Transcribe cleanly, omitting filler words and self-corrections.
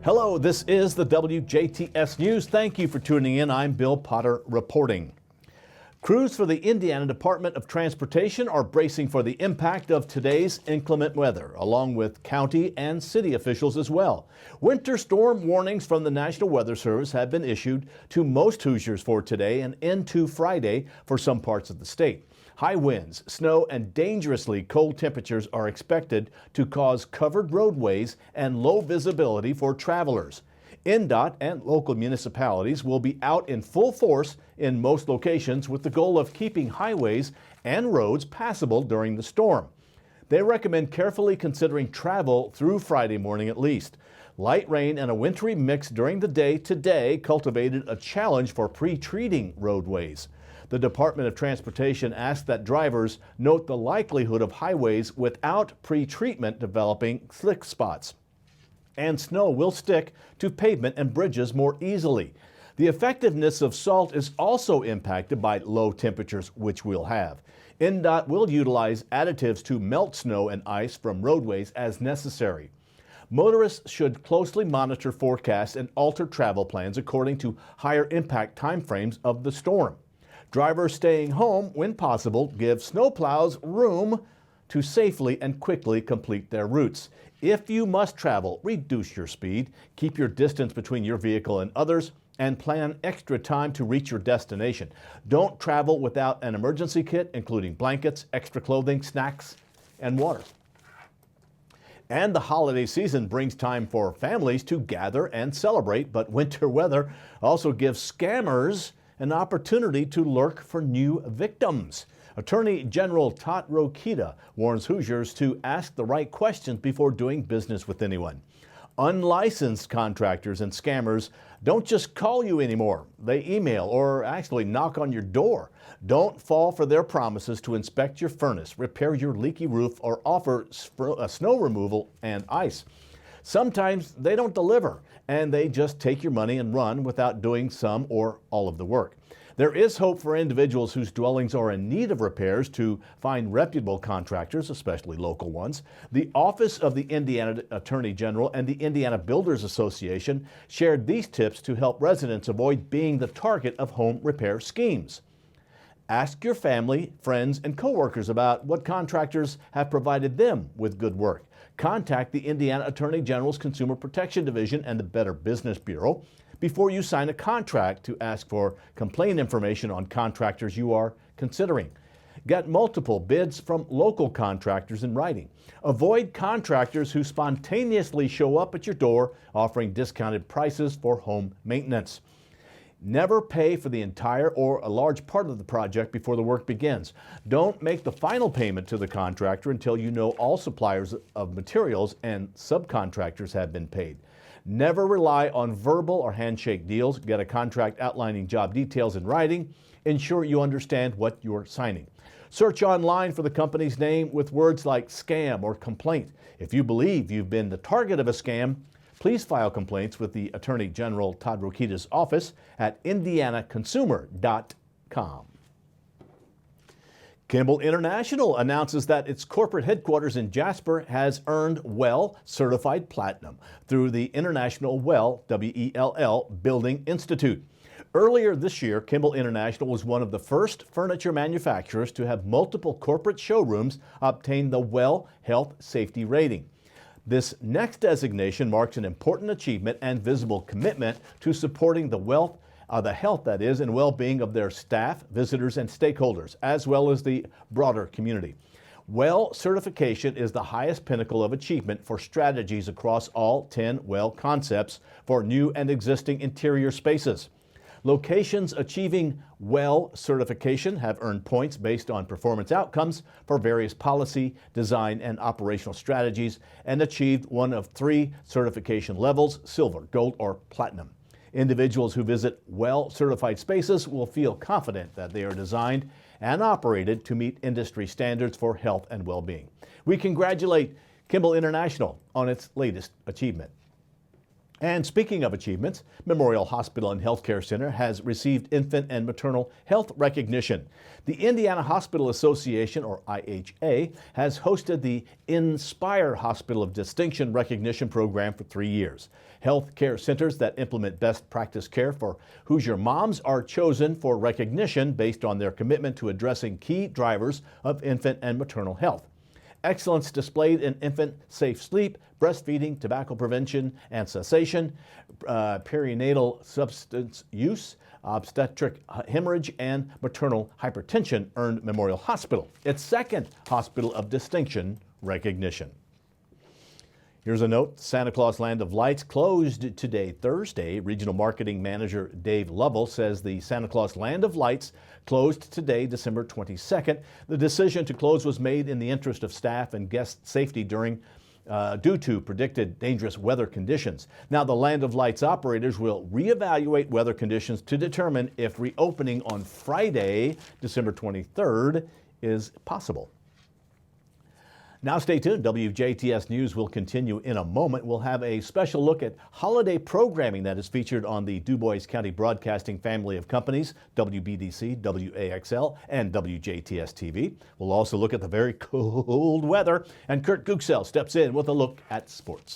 Hello, this is the WJTS News. Thank you for tuning in. I'm Bill Potter reporting. Crews for the Indiana Department of Transportation are bracing for the impact of today's inclement weather, along with county and city officials as well. Winter storm warnings from the National Weather Service have been issued to most Hoosiers for today and into Friday for some parts of the state. High winds, snow, and dangerously cold temperatures are expected to cause covered roadways and low visibility for travelers. NDOT and local municipalities will be out in full force in most locations with the goal of keeping highways and roads passable during the storm. They recommend carefully considering travel through Friday morning at least. Light rain and a wintry mix during the day today cultivated a challenge for pre-treating roadways. The Department of Transportation asked that drivers note the likelihood of highways without pre-treatment developing slick spots. And snow will stick to pavement and bridges more easily. The effectiveness of salt is also impacted by low temperatures, which we'll have. NDOT will utilize additives to melt snow and ice from roadways as necessary. Motorists should closely monitor forecasts and alter travel plans according to higher impact timeframes of the storm. Drivers staying home, when possible, give snowplows room to safely and quickly complete their routes. If you must travel, reduce your speed, keep your distance between your vehicle and others, and plan extra time to reach your destination. Don't travel without an emergency kit, including blankets, extra clothing, snacks, and water. And the holiday season brings time for families to gather and celebrate, but winter weather also gives scammers an opportunity to lurk for new victims. Attorney General Todd Rokita warns Hoosiers to ask the right questions before doing business with anyone. Unlicensed contractors and scammers don't just call you anymore. They email or actually knock on your door. Don't fall for their promises to inspect your furnace, repair your leaky roof, or offer snow removal and ice. Sometimes they don't deliver, and they just take your money and run without doing some or all of the work. There is hope for individuals whose dwellings are in need of repairs to find reputable contractors, especially local ones. The Office of the Indiana Attorney General and the Indiana Builders Association shared these tips to help residents avoid being the target of home repair schemes. Ask your family, friends, and coworkers about what contractors have provided them with good work. Contact the Indiana Attorney General's Consumer Protection Division and the Better Business Bureau before you sign a contract to ask for complaint information on contractors you are considering. Get multiple bids from local contractors in writing. Avoid contractors who spontaneously show up at your door offering discounted prices for home maintenance. Never pay for the entire or a large part of the project before the work begins. Don't make the final payment to the contractor until you know all suppliers of materials and subcontractors have been paid. Never rely on verbal or handshake deals. Get a contract outlining job details in writing. Ensure you understand what you're signing. Search online for the company's name with words like scam or complaint. If you believe you've been the target of a scam, please file complaints with the Attorney General Todd Rokita's office at indianaconsumer.com. Kimball International announces that its corporate headquarters in Jasper has earned WELL Certified Platinum through the International WELL, W-E-L-L, Building Institute. Earlier this year, Kimball International was one of the first furniture manufacturers to have multiple corporate showrooms obtain the WELL Health Safety rating. This next designation marks an important achievement and visible commitment to supporting the health that is, and well-being of their staff, visitors, and stakeholders, as well as the broader community. WELL certification is the highest pinnacle of achievement for strategies across all 10 WELL concepts for new and existing interior spaces. Locations achieving WELL certification have earned points based on performance outcomes for various policy, design, and operational strategies, and achieved one of 3 certification levels: silver, gold, or platinum. Individuals who visit WELL certified spaces will feel confident that they are designed and operated to meet industry standards for health and well-being. We congratulate Kimball International on its latest achievement. And speaking of achievements, Memorial Hospital and Healthcare Center has received infant and maternal health recognition. The Indiana Hospital Association, or IHA, has hosted the Inspire Hospital of Distinction recognition program for 3 years. Health care centers that implement best practice care for Hoosier moms are chosen for recognition based on their commitment to addressing key drivers of infant and maternal health. Excellence displayed in infant safe sleep, breastfeeding, tobacco prevention and cessation, perinatal substance use, obstetric hemorrhage, and maternal hypertension earned Memorial Hospital its second Hospital of Distinction recognition. Here's a note. Santa Claus Land of Lights closed today, Thursday. Regional Marketing Manager Dave Lovell says the Santa Claus Land of Lights closed today, December 22nd. The decision to close was made in the interest of staff and guest safety due to predicted dangerous weather conditions. Now, the Land of Lights operators will reevaluate weather conditions to determine if reopening on Friday, December 23rd, is possible. Now stay tuned. WJTS News will continue in a moment. We'll have a special look at holiday programming that is featured on the DuBois County Broadcasting family of companies, WBDC, WAXL, and WJTS TV. We'll also look at the very cold weather, and Kurt Guxell steps in with a look at sports.